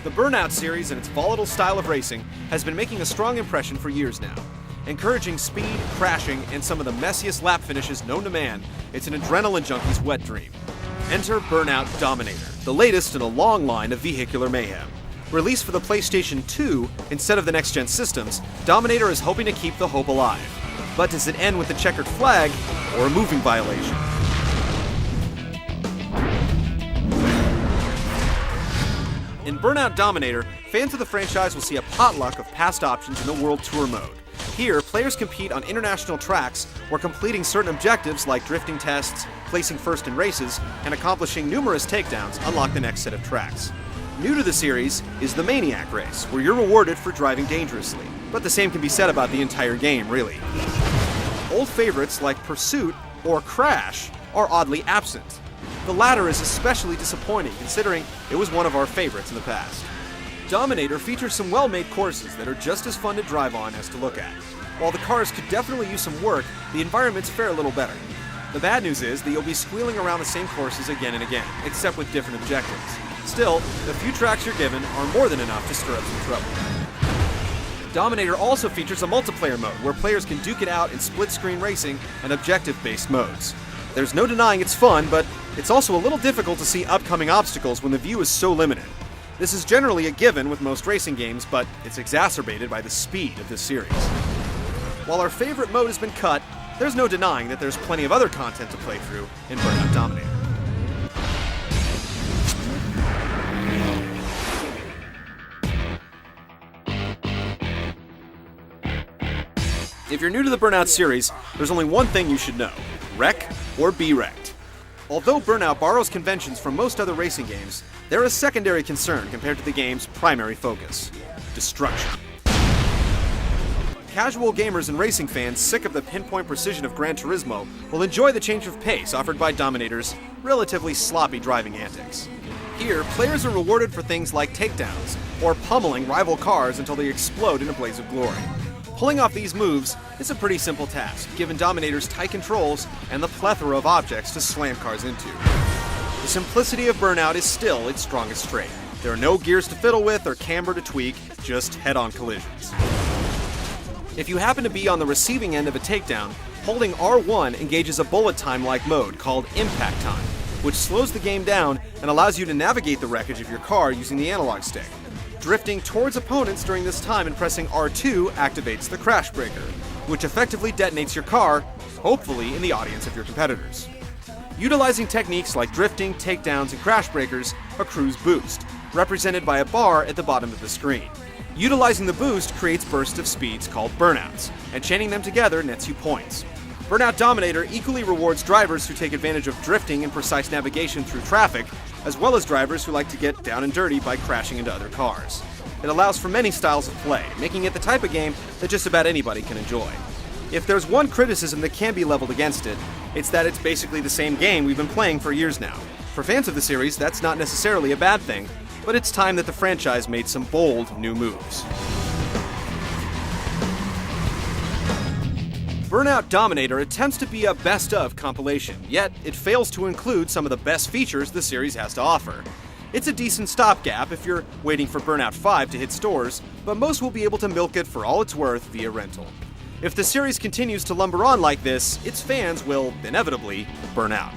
The Burnout series and its volatile style of racing has been making a strong impression for years now. Encouraging speed, crashing, and some of the messiest lap finishes known to man, it's an adrenaline junkie's wet dream. Enter Burnout Dominator, the latest in a long line of vehicular mayhem. Released for the PlayStation 2 instead of the next-gen systems, Dominator is hoping to keep the hope alive. But does it end with a checkered flag or a moving violation? In Burnout Dominator, fans of the franchise will see a potluck of past options in the World Tour mode. Here, players compete on international tracks where completing certain objectives like drifting tests, placing first in races, and accomplishing numerous takedowns unlock the next set of tracks. New to the series is the Maniac Race, where you're rewarded for driving dangerously. But the same can be said about the entire game, really. Old favorites like Pursuit or Crash are oddly absent. The latter is especially disappointing considering it was one of our favorites in the past. Dominator features some well-made courses that are just as fun to drive on as to look at. While the cars could definitely use some work, the environments fare a little better. The bad news is that you'll be squealing around the same courses again and again, except with different objectives. Still, the few tracks you're given are more than enough to stir up some trouble. Dominator also features a multiplayer mode where players can duke it out in split-screen racing and objective-based modes. There's no denying it's fun, but it's also a little difficult to see upcoming obstacles when the view is so limited. This is generally a given with most racing games, but it's exacerbated by the speed of this series. While our favorite mode has been cut, there's no denying that there's plenty of other content to play through in Burnout Dominator. If you're new to the Burnout series, there's only one thing you should know: wreck or be wrecked. Although Burnout borrows conventions from most other racing games, they're a secondary concern compared to the game's primary focus: destruction. Casual gamers and racing fans sick of the pinpoint precision of Gran Turismo will enjoy the change of pace offered by Dominator's relatively sloppy driving antics. Here, players are rewarded for things like takedowns, or pummeling rival cars until they explode in a blaze of glory. Pulling off these moves is a pretty simple task, given Dominator's tight controls and the plethora of objects to slam cars into. The simplicity of Burnout is still its strongest trait. There are no gears to fiddle with or camber to tweak, just head-on collisions. If you happen to be on the receiving end of a takedown, holding R1 engages a bullet time-like mode called Impact Time, which slows the game down and allows you to navigate the wreckage of your car using the analog stick. Drifting towards opponents during this time and pressing R2 activates the Crash Breaker, which effectively detonates your car, hopefully in the audience of your competitors. Utilizing techniques like drifting, takedowns, and Crash Breakers, accrues Boost, represented by a bar at the bottom of the screen. Utilizing the boost creates bursts of speeds called burnouts, and chaining them together nets you points. Burnout Dominator equally rewards drivers who take advantage of drifting and precise navigation through traffic, as well as drivers who like to get down and dirty by crashing into other cars. It allows for many styles of play, making it the type of game that just about anybody can enjoy. If there's one criticism that can be leveled against it, it's that it's basically the same game we've been playing for years now. For fans of the series, that's not necessarily a bad thing, but it's time that the franchise made some bold new moves. Burnout Dominator attempts to be a best-of compilation, yet it fails to include some of the best features the series has to offer. It's a decent stopgap if you're waiting for Burnout 5 to hit stores, but most will be able to milk it for all it's worth via rental. If the series continues to lumber on like this, its fans will, inevitably, burn out.